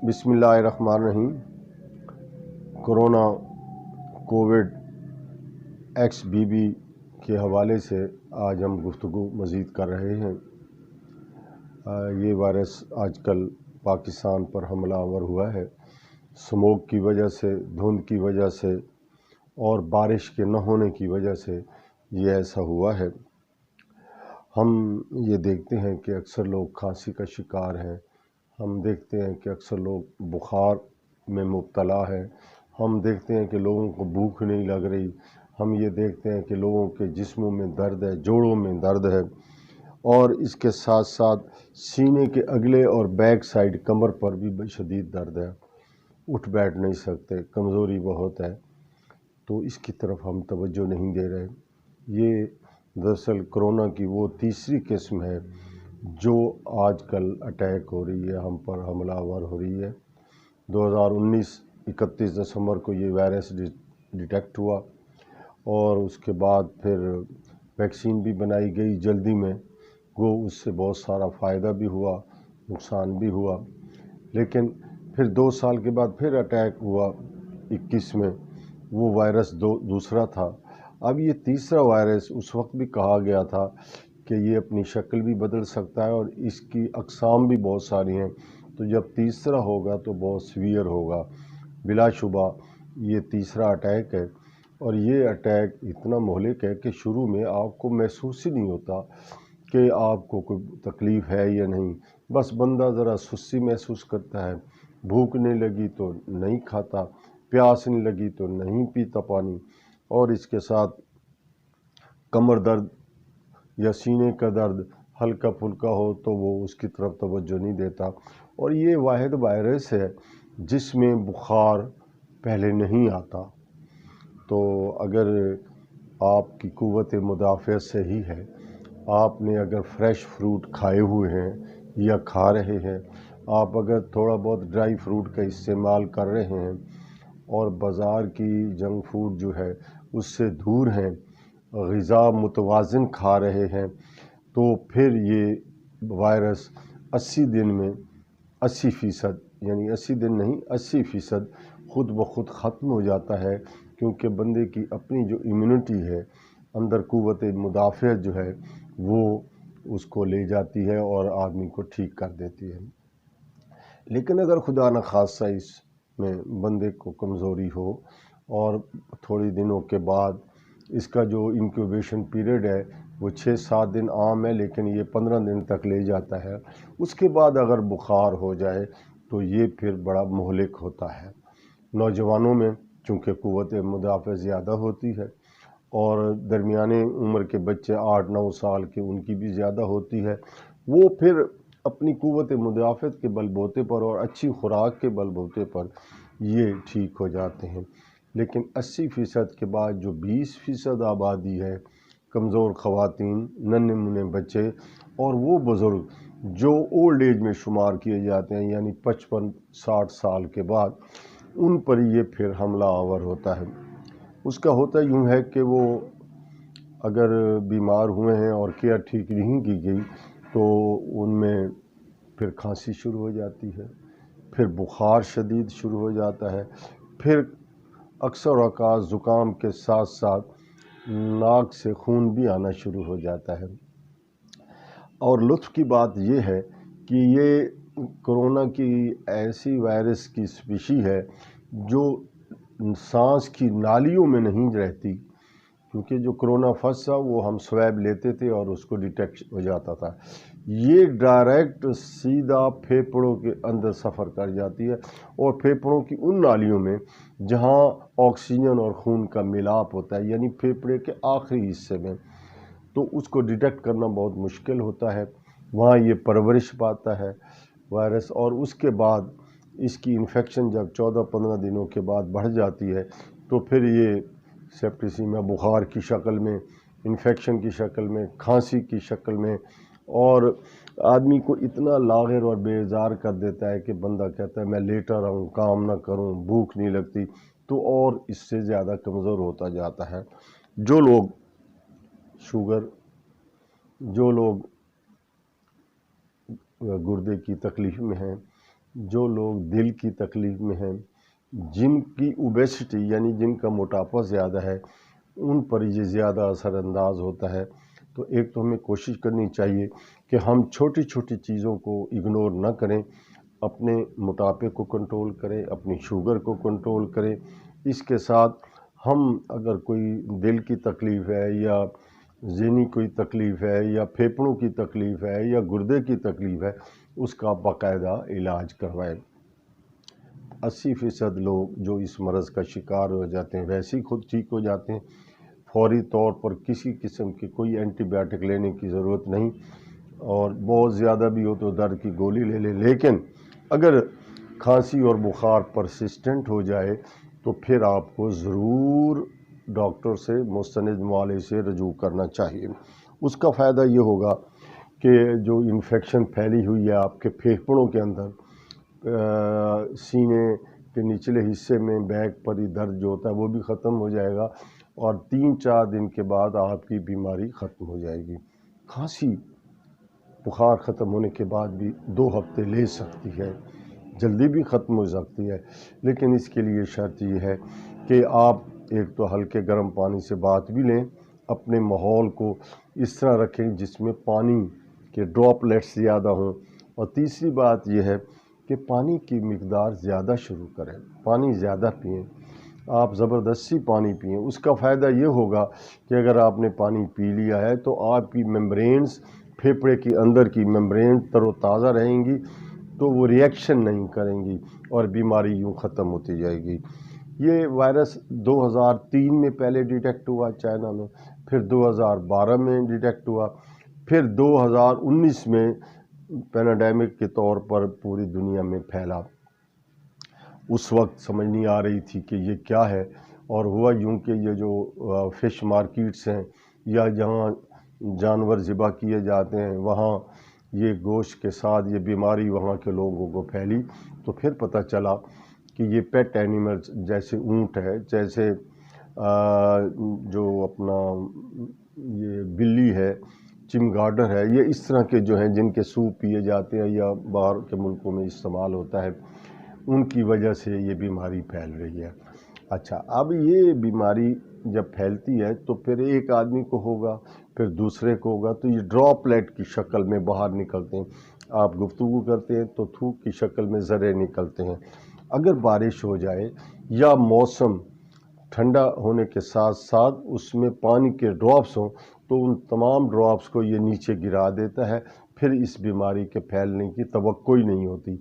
बिस्मिल्लाहिर्रहमानिर्रहीम। Corona Covid XBB के हवाले से आज हम गुफ्तगू मज़ीद कर रहे हैं। ये वायरस आजकल पाकिस्तान पर हमलावर हुआ है। स्मोक की वजह से, धुंध की वजह से और बारिश के न होने की वजह से ये ऐसा हुआ है। हम ये देखते हैं कि अक्सर लोग खांसी का शिकार हैं। हम देखते हैं कि अक्सर लोग बुखार में मुब्तला हैं। हम देखते हैं कि लोगों को भूख नहीं लग रही। हम ये देखते हैं कि लोगों के जिस्मों में दर्द है, जोड़ों में दर्द है और इसके साथ साथ सीने के अगले और बैक साइड कमर पर भी शदीद दर्द है। उठ बैठ नहीं सकते, कमज़ोरी बहुत है। तो इसकी तरफ हम तवज्जो नहीं दे रहे। ये दरअसल कोरोना की वो तीसरी किस्म है जो आजकल अटैक हो रही है, हम पर हमलावर हो रही है। 2019 31 दिसंबर को ये वायरस डिटेक्ट हुआ और उसके बाद फिर वैक्सीन भी बनाई गई जल्दी में। वो उससे बहुत सारा फ़ायदा भी हुआ, नुकसान भी हुआ। लेकिन फिर 2 साल के बाद फिर अटैक हुआ 21 में। वो वायरस दूसरा था। अब ये तीसरा वायरस, उस वक्त भी कहा गया था कि ये अपनी शक्ल भी बदल सकता है और इसकी अक़साम भी बहुत सारी हैं। तो जब तीसरा होगा तो बहुत सीवियर होगा। बिलाशुबा ये तीसरा अटैक है और ये अटैक इतना महलिक है कि शुरू में आपको महसूस ही नहीं होता कि आपको कोई तकलीफ़ है या नहीं। बस बंदा ज़रा सुस्ती महसूस करता है, भूख नहीं लगी तो नहीं खाता, प्यास नहीं लगी तो नहीं पीता पानी, और इसके साथ कमर दर्द या सीने का दर्द हल्का फुल्का हो तो वो उसकी तरफ तवज्जो नहीं देता। और ये वाहिद वायरस है जिसमें बुखार पहले नहीं आता। तो अगर आपकी कुव्वत मुदाफ़अत सही है, आपने अगर फ्रेश फ्रूट खाए हुए हैं या खा रहे हैं, आप अगर थोड़ा बहुत ड्राई फ्रूट का इस्तेमाल कर रहे हैं और बाज़ार की जंक फूड जो है उससे दूर हैं, ग़िज़ा मुतवाज़िन खा रहे हैं, तो फिर ये वायरस 80 दिन में 80%, यानी 80 दिन नहीं 80% ख़ुद ब खुद ख़त्म हो जाता है। क्योंकि बंदे की अपनी जो इम्यूनिटी है, अंदर कुव्वत मुदाफ़अत जो है वो उसको ले जाती है और आदमी को ठीक कर देती है। लेकिन अगर खुदा न खास्ता इसमें बंदे को कमज़ोरी हो और थोड़ी दिनों के बाद इसका जो इंक्यूबेशन पीरियड है वो 6-7 दिन आम है, लेकिन ये 15 दिन तक ले जाता है। उसके बाद अगर बुखार हो जाए तो ये फिर बड़ा महलिक होता है। नौजवानों में चूँकि कुव्वत मुदाफ़अत ज़्यादा होती है और दरमियाने उम्र के बच्चे 8-9 साल के, उनकी भी ज़्यादा होती है। वो फिर अपनी कुव्वत मुदाफ़अत के बलबूते पर और अच्छी खुराक के बलबूते पर ये ठीक हो जाते हैं। लेकिन 80% के बाद जो 20% आबादी है, कमज़ोर ख़वातीन, नन्हे मुन्ने बच्चे और वो बुज़ुर्ग जो ओल्ड एज में शुमार किए जाते हैं, यानी 55-60 साल के बाद, उन पर ये फिर हमला आवर होता है। उसका होता यूँ है कि वो अगर बीमार हुए हैं और केयर ठीक नहीं की गई तो उनमें फिर खांसी शुरू हो जाती है, फिर बुखार शदीद शुरू हो जाता है, फिर अक्सर औक़ात ज़ुकाम के साथ साथ नाक से खून भी आना शुरू हो जाता है। और लुत्फ़ की बात ये है कि ये कोरोना की ऐसी वायरस की स्पीशी है जो सांस की नालियों में नहीं रहती। क्योंकि जो कोरोना फर्स्ट था वो हम स्वैब लेते थे और उसको डिटेक्ट हो जाता था। ये डायरेक्ट सीधा फेफड़ों के अंदर सफ़र कर जाती है और फेफड़ों की उन नालियों में जहाँ ऑक्सीजन और खून का मिलाप होता है, यानी फेफड़े के आखिरी हिस्से में, तो उसको डिटेक्ट करना बहुत मुश्किल होता है। वहाँ ये परवरिश पाता है वायरस और उसके बाद इसकी इन्फेक्शन जब 14-15 दिनों के बाद बढ़ जाती है तो फिर ये सेप्टिसिमिया बुखार की शक्ल में, इन्फेक्शन की शक्ल में, खांसी की शक्ल में, और आदमी को इतना लाग़िर और बेजार कर देता है कि बंदा कहता है मैं लेटा रहूं, काम ना करूं, भूख नहीं लगती, तो और इससे ज़्यादा कमज़ोर होता जाता है। जो लोग शुगर, जो लोग गुर्दे की तकलीफ़ में हैं, जो लोग दिल की तकलीफ़ में हैं, जिनकी ओबेसिटी यानी जिनका मोटापा ज़्यादा है, उन पर ये ज़्यादा असरअंदाज होता है। तो एक तो हमें कोशिश करनी चाहिए कि हम छोटी छोटी चीज़ों को इग्नोर ना करें, अपने मोटापे को कंट्रोल करें, अपनी शुगर को कंट्रोल करें। इसके साथ हम अगर कोई दिल की तकलीफ़ है या ज़हनी कोई तकलीफ़ है या फेफड़ों की तकलीफ़ है या गुर्दे की तकलीफ़ है, उसका बाकायदा इलाज करवाएं। 80% लोग जो इस मरज़ का शिकार हो जाते हैं वैसे ही खुद ठीक हो जाते हैं। फौरी तौर पर किसी किस्म की कोई एंटीबायोटिक लेने की ज़रूरत नहीं, और बहुत ज़्यादा भी हो तो दर्द की गोली ले लें। लेकिन अगर खांसी और बुखार परसिस्टेंट हो जाए तो फिर आपको ज़रूर डॉक्टर से मुस्तनिद मुआले से रजू करना चाहिए। उसका फ़ायदा ये होगा कि जो इन्फेक्शन फैली हुई है आपके फेफड़ों के अंदर, सीने के निचले हिस्से में बैक पर ही दर्द जो होता है वो भी ख़त्म हो जाएगा, और 3-4 दिन के बाद आपकी बीमारी ख़त्म हो जाएगी। खांसी बुखार ख़त्म होने के बाद भी 2 हफ्ते ले सकती है, जल्दी भी ख़त्म हो सकती है, लेकिन इसके लिए शर्त ये है कि आप एक तो हल्के गर्म पानी से बात भी लें, अपने माहौल को इस तरह रखें जिसमें पानी के ड्रॉपलेट्स ज़्यादा हों, और तीसरी बात यह है कि पानी की मिक़दार ज़्यादा शुरू करें, पानी ज़्यादा पिएं। आप ज़बरदस्ती पानी पिएं, उसका फ़ायदा ये होगा कि अगर आपने पानी पी लिया है तो आपकी मेम्ब्रेन्स, फेफड़े के अंदर की मेम्ब्रेन तरोताज़ा रहेंगी, तो वो रिएक्शन नहीं करेंगी और बीमारी यूँ ख़त्म होती जाएगी। ये वायरस 2003 में पहले डिटेक्ट हुआ चाइना में, फिर 2012 में डिटेक्ट हुआ, फिर 2019 में पैंडेमिक के तौर पर पूरी दुनिया में फैला। उस वक्त समझ नहीं आ रही थी कि ये क्या है, और हुआ यूँ कि ये जो फ़िश मार्केट्स हैं या जहाँ जानवर ज़िबा किए जाते हैं वहाँ ये गोश्त के साथ ये बीमारी वहाँ के लोगों को फैली। तो फिर पता चला कि ये पेट एनिमल्स जैसे ऊँट है, जैसे जो अपना ये बिल्ली है, चिमगाडर है, ये इस तरह के जो हैं जिनके सूप पिए जाते हैं या बाहर के मुल्कों में इस्तेमाल होता है, उनकी वजह से ये बीमारी फैल रही है। अच्छा, अब ये बीमारी जब फैलती है तो फिर एक आदमी को होगा, फिर दूसरे को होगा, तो ये ड्रॉपलेट की शक्ल में बाहर निकलते हैं। आप गुफ्तगू करते हैं तो थूक की शक्ल में ज़रे निकलते हैं। अगर बारिश हो जाए या मौसम ठंडा होने के साथ साथ उसमें पानी के ड्रॉप्स हों तो उन तमाम ड्रॉप्स को ये नीचे गिरा देता है, फिर इस बीमारी के फैलने की तवक्को ही नहीं होती।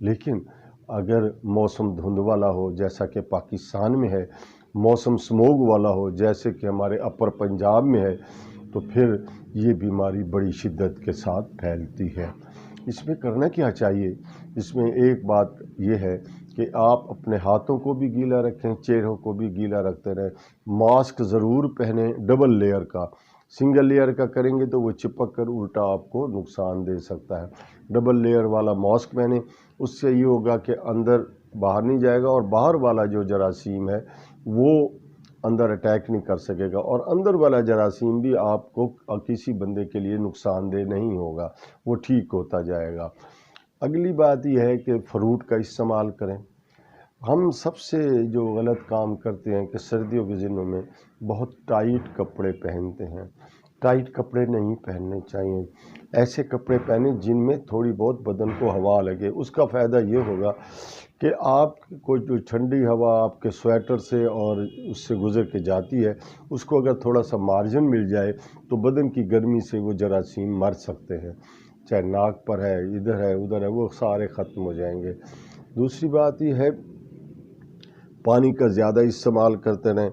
लेकिन अगर मौसम धुंध वाला हो जैसा कि पाकिस्तान में है, मौसम स्मोग वाला हो जैसे कि हमारे अपर पंजाब में है, तो फिर ये बीमारी बड़ी शिद्दत के साथ फैलती है। इसमें करना क्या चाहिए? इसमें एक बात ये है कि आप अपने हाथों को भी गीला रखें, चेहरों को भी गीला रखते रहें। मास्क ज़रूर पहनें डबल लेयर का, सिंगल लेयर का करेंगे तो वो चिपक कर उल्टा आपको नुकसान दे सकता है। डबल लेयर वाला मास्क पहनें, उससे ये होगा कि अंदर बाहर नहीं जाएगा और बाहर वाला जो जरासीम है वो अंदर अटैक नहीं कर सकेगा, और अंदर वाला जरासीम भी आपको किसी बंदे के लिए नुकसानदेह नहीं होगा, वो ठीक होता जाएगा। अगली बात यह है कि फ्रूट का इस्तेमाल करें। हम सबसे जो गलत काम करते हैं कि सर्दियों के दिनों में बहुत टाइट कपड़े पहनते हैं। टाइट कपड़े नहीं पहनने चाहिए, ऐसे कपड़े पहने जिनमें थोड़ी बहुत बदन को हवा लगे। उसका फ़ायदा ये होगा कि आपको जो ठंडी हवा आपके स्वेटर से और उससे गुज़र के जाती है, उसको अगर थोड़ा सा मार्जिन मिल जाए तो बदन की गर्मी से वो जरासीम मर सकते हैं, चाहे नाक पर है, इधर है, उधर है, वो सारे ख़त्म हो जाएंगे। दूसरी बात ये है, पानी का ज़्यादा इस्तेमाल करते रहें।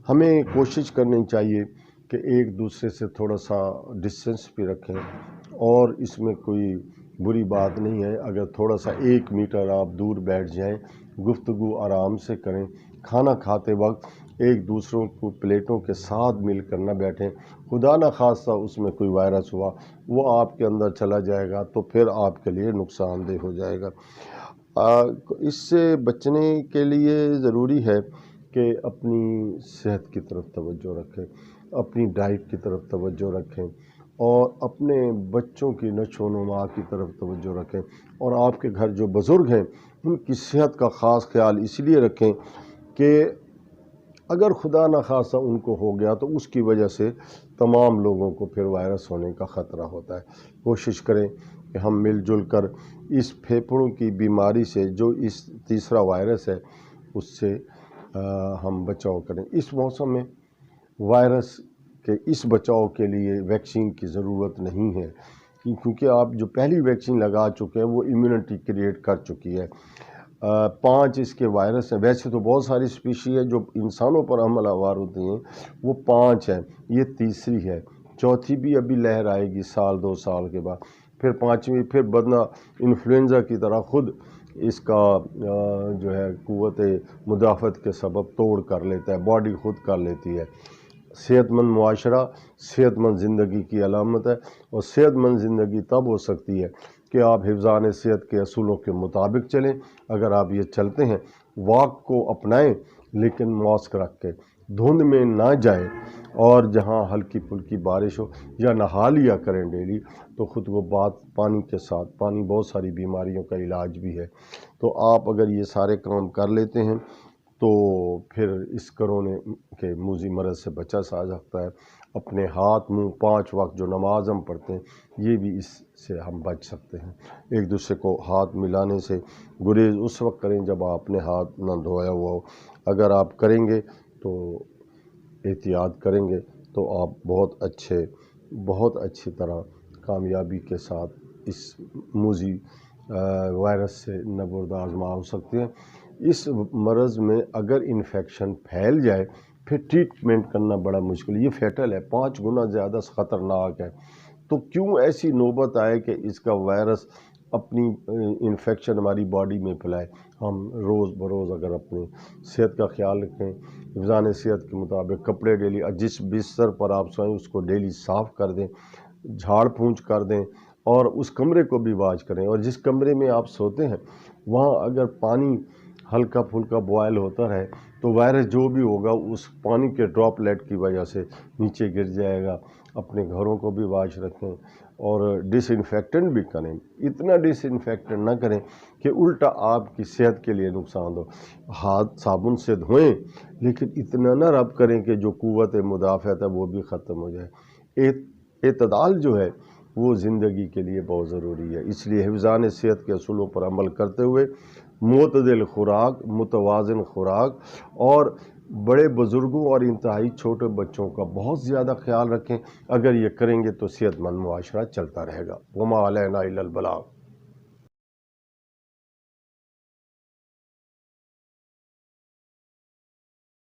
हमें कोशिश करनी चाहिए कि एक दूसरे से थोड़ा सा डिस्टेंस भी रखें, और इसमें कोई बुरी बात नहीं है अगर थोड़ा सा 1 मीटर आप दूर बैठ जाएं, गुफ्तगू आराम से करें। खाना खाते वक्त एक दूसरों को प्लेटों के साथ मिलकर न बैठें, खुदा न खास्ता उसमें कोई वायरस हुआ वो आपके अंदर चला जाएगा तो फिर आपके लिए नुकसानदेह हो जाएगा। इससे बचने के लिए ज़रूरी है कि अपनी सेहत की तरफ तवज्जो रखें, अपनी डाइट की तरफ तवज्जो रखें, اور اپنے بچوں کی نشو و نما کی طرف توجہ رکھیں، اور آپ کے گھر جو بزرگ ہیں ان کی صحت کا خاص خیال اس لیے رکھیں کہ اگر خدا نخواستہ ان کو ہو گیا تو اس کی وجہ سے تمام لوگوں کو پھر وائرس ہونے کا خطرہ ہوتا ہے۔ کوشش کریں کہ ہم مل جل کر اس پھیپھڑوں کی بیماری سے، جو اس تیسرا وائرس ہے، اس سے ہم بچاؤ کریں۔ اس موسم میں وائرس کے اس بچاؤ کے لیے ویکسین کی ضرورت نہیں ہے، کیونکہ آپ جو پہلی ویکسین لگا چکے ہیں وہ امیونٹی کریٹ کر چکی ہے۔ 5 اس کے وائرس ہیں، ویسے تو بہت ساری اسپیشی ہے جو انسانوں پر حملہ آور ہوتی ہیں، وہ 5 ہیں، یہ تیسری ہے، چوتھی بھی ابھی لہر آئے گی سال 2 سال کے بعد، پھر 5ویں، پھر بدنہ انفلوئنزا کی طرح خود اس کا جو ہے قوت مدافعت کے سبب توڑ کر لیتا ہے، باڈی خود کر لیتی ہے۔ صحت مند معاشرہ صحت مند زندگی کی علامت ہے، اور صحت مند زندگی تب ہو سکتی ہے کہ آپ حفظان صحت کے اصولوں کے مطابق چلیں۔ اگر آپ یہ چلتے ہیں، واک کو اپنائیں لیکن ماسک رکھ کے، دھند میں نہ جائیں، اور جہاں ہلکی پھلکی بارش ہو یا نہا لیا کریں ڈیلی، تو خود کو پانی کے ساتھ، پانی بہت ساری بیماریوں کا علاج بھی ہے، تو آپ اگر یہ سارے کام کر لیتے ہیں تو پھر اس کرونے کے موذی مرض سے بچا جا سکتا ہے۔ اپنے ہاتھ منہ 5 وقت جو نماز ہم پڑھتے ہیں، یہ بھی اس سے ہم بچ سکتے ہیں۔ ایک دوسرے کو ہاتھ ملانے سے گریز اس وقت کریں جب آپ اپنے ہاتھ نہ دھویا ہوا ہو۔ اگر آپ کریں گے تو احتیاط کریں گے تو آپ بہت اچھی طرح کامیابی کے ساتھ اس موذی وائرس سے نبرد آزما ہو سکتے ہیں۔ اس مرض میں اگر انفیکشن پھیل جائے پھر ٹریٹمنٹ کرنا بڑا مشکل ہے، یہ فیٹل ہے، 5 گنا زیادہ خطرناک ہے۔ تو کیوں ایسی نوبت آئے کہ اس کا وائرس اپنی انفیکشن ہماری باڈی میں پھیلائے؟ ہم روز بروز اگر اپنی صحت کا خیال رکھیں، حفظان صحت کے مطابق کپڑے ڈیلی، جس بستر پر آپ سوئیں اس کو ڈیلی صاف کر دیں، جھاڑ پھونچ کر دیں، اور اس کمرے کو بھی واش کریں، اور جس کمرے میں آپ سوتے ہیں وہاں اگر پانی ہلکا پھلکا بوائل ہوتا رہے تو وائرس جو بھی ہوگا اس پانی کے ڈراپلیٹ کی وجہ سے نیچے گر جائے گا۔ اپنے گھروں کو بھی واش رکھیں اور ڈس انفیکٹنٹ بھی کریں، اتنا ڈس انفیکٹنٹ نہ کریں کہ الٹا آپ کی صحت کے لیے نقصان دو۔ ہاتھ صابن سے دھوئیں لیکن اتنا نہ رب کریں کہ جو قوت مدافعت ہے وہ بھی ختم ہو جائے۔ اعتدال جو ہے وہ زندگی کے لیے بہت ضروری ہے، اس لیے حفظان صحت کے اصولوں پر عمل کرتے ہوئے معتدل خوراک، متوازن خوراک، اور بڑے بزرگوں اور انتہائی چھوٹے بچوں کا بہت زیادہ خیال رکھیں۔ اگر یہ کریں گے تو صحت مند معاشرہ چلتا رہے گا۔ وما علینا الا البلاغ۔